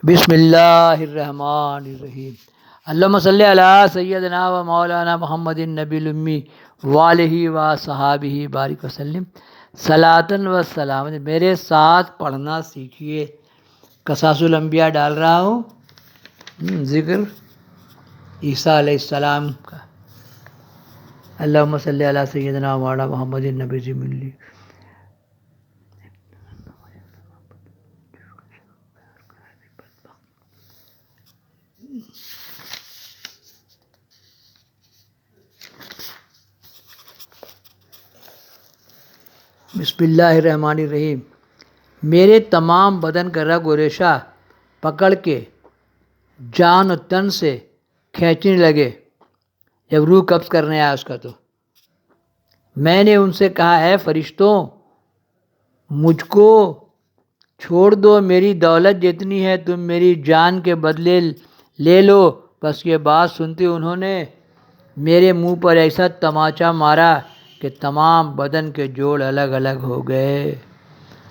بسم اللہ الرحمن الرحیم۔ اللہم صلی علی سیدنا و مولانا محمد النبی الامی والہ و صحابہ بارک وسلم صلاۃً و سلام۔ میرے ساتھ پڑھنا سیکھیے۔ قصص الانبیاء ڈال رہا ہوں، ذکر عیسیٰ علیہ السلام کا۔ اللہم صلی علی سیدنا و مولانا محمد النبی الامی۔ بسم اللہ الرحمن الرحیم۔ میرے تمام بدن کا رگ و ریشہ پکڑ کے جان و تن سے کھینچنے لگے جب روح قبض کرنے آیا اس کا۔ تو میں نے ان سے کہا، اے فرشتوں، مجھ کو چھوڑ دو، میری دولت جتنی ہے تم میری جان کے بدلے لے لو۔ بس یہ بات سنتے انہوں نے میرے منہ پر ایسا تماچا مارا کہ تمام بدن کے جوڑ الگ الگ ہو گئے،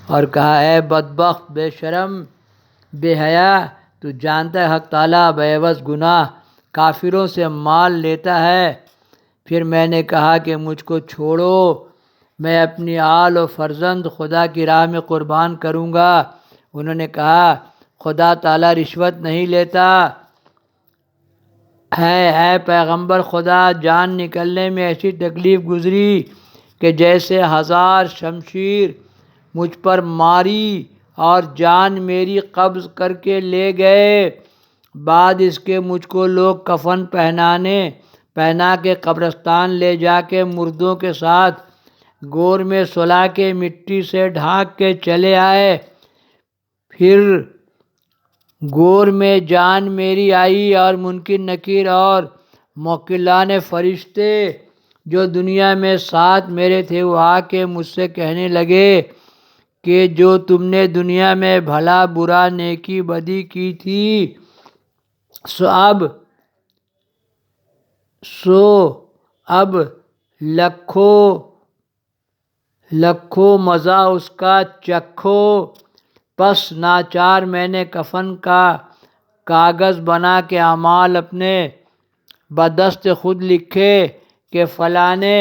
اور کہا، اے بدبخت، بے شرم، بے حیا، تو جانتا ہے حق تعالیٰ بے عوض گناہ کافروں سے مال لیتا ہے۔ پھر میں نے کہا کہ مجھ کو چھوڑو، میں اپنی آل و فرزند خدا کی راہ میں قربان کروں گا۔ انہوں نے کہا، خدا تعالیٰ رشوت نہیں لیتا ہے۔ اے پیغمبر خدا، جان نکلنے میں ایسی تکلیف گزری کہ جیسے 1000 شمشیر مجھ پر ماری اور جان میری قبض کر کے لے گئے۔ بعد اس کے مجھ کو لوگ کفن پہنا کے قبرستان لے جا کے مردوں کے ساتھ گور میں سلا کے مٹی سے ڈھانک کے چلے آئے۔ پھر گور میں جان میری آئی اور منکر نکیر اور موکلان فرشتے جو دنیا میں ساتھ میرے تھے وہ آ کے مجھ سے کہنے لگے کہ جو تم نے دنیا میں بھلا برا نیکی بدی کی تھی سو اب لکھو مزہ اس کا چکھو۔ پس ناچار میں نے کفن کا کاغذ بنا کے اعمال اپنے بدست خود لکھے کہ فلانے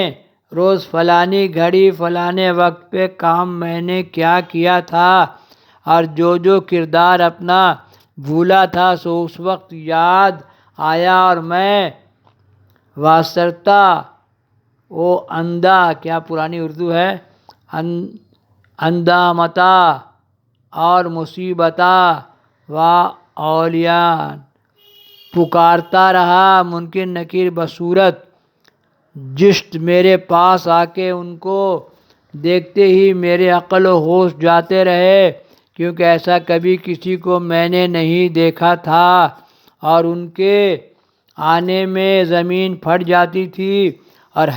روز فلانی گھڑی فلانے وقت پہ کام میں نے کیا کیا تھا، اور جو کردار اپنا بھولا تھا سو اس وقت یاد آیا، اور میں واسطہ او اندھا، کیا پرانی اردو ہے، اندامتا اور مصیبتا و اولیان پکارتا رہا۔ منکر نکیر بصورت جشت میرے پاس آ کے ان کو دیکھتے ہی میرے عقل و ہوش جاتے رہے، کیونکہ ایسا کبھی کسی کو میں نے نہیں دیکھا تھا، اور ان کے آنے میں زمین پھٹ جاتی تھی، اور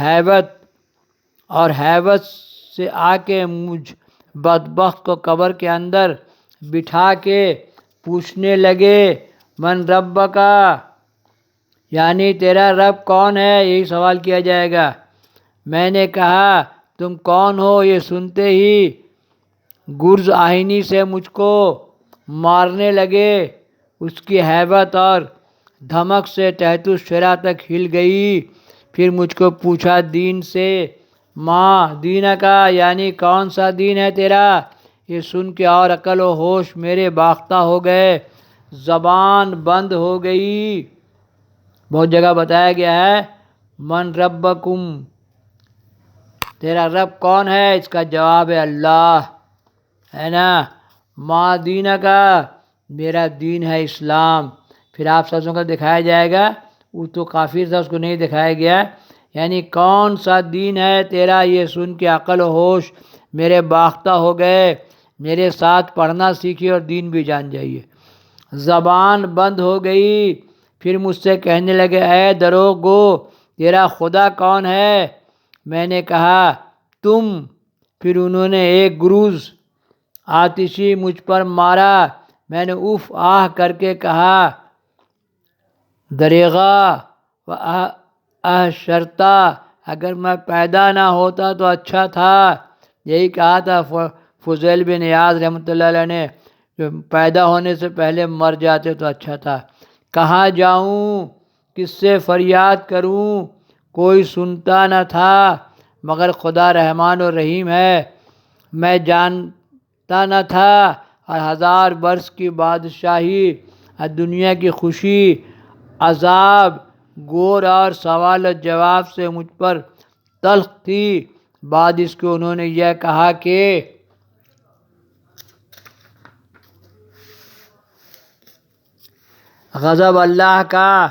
ہیبت سے آ کے مجھ بدبخت کو قبر کے اندر بٹھا کے پوچھنے لگے، من ربکا، یعنی تیرا رب کون ہے، یہی سوال کیا جائے گا۔ میں نے کہا، تم کون ہو؟ یہ سنتے ہی گرز آہنی سے مجھ کو مارنے لگے۔ اس کی ہیبت اور دھمک سے تحت الشرا تک ہل گئی۔ پھر مجھ کو پوچھا دین سے، ماں دینہ کا، یعنی کون سا دین ہے تیرا؟ یہ سن کے اور عقل و ہوش میرے باختہ ہو گئے، زبان بند ہو گئی۔ بہت جگہ بتایا گیا ہے من ربکم، تیرا رب کون ہے؟ اس کا جواب ہے اللہ، ہے نا۔ ما دینہ کا، میرا دین ہے اسلام۔ پھر آپ سبوں کا دکھایا جائے گا، وہ تو کافر تھا اس کو نہیں دکھایا گیا، یعنی کون سا دین ہے تیرا؟ یہ سن کے عقل و ہوش میرے باختہ ہو گئے۔ میرے ساتھ پڑھنا سیکھیے اور دین بھی جان جائیے۔ زبان بند ہو گئی۔ پھر مجھ سے کہنے لگے، اے دروغ گو، تیرا خدا کون ہے؟ میں نے کہا، تم۔ پھر انہوں نے ایک گروز آتشی مجھ پر مارا۔ میں نے اف آہ کر کے کہا، دریغا و احشرتا، اگر میں پیدا نہ ہوتا تو اچھا تھا۔ یہی کہا تھا فضیل بن عیاض رحمۃ اللہ علیہ نے جو پیدا ہونے سے پہلے مر جاتے تو اچھا تھا۔ کہاں جاؤں، کس سے فریاد کروں، کوئی سنتا نہ تھا مگر خدا رحمان و رحیم ہے۔ میں جانتا نہ تھا اور 1000 برس کی بادشاہی اور دنیا کی خوشی عذاب گور اور سوال و جواب سے مجھ پر تلخ تھی۔ بعد اس کے انہوں نے یہ کہا کہ غضب اللہ کا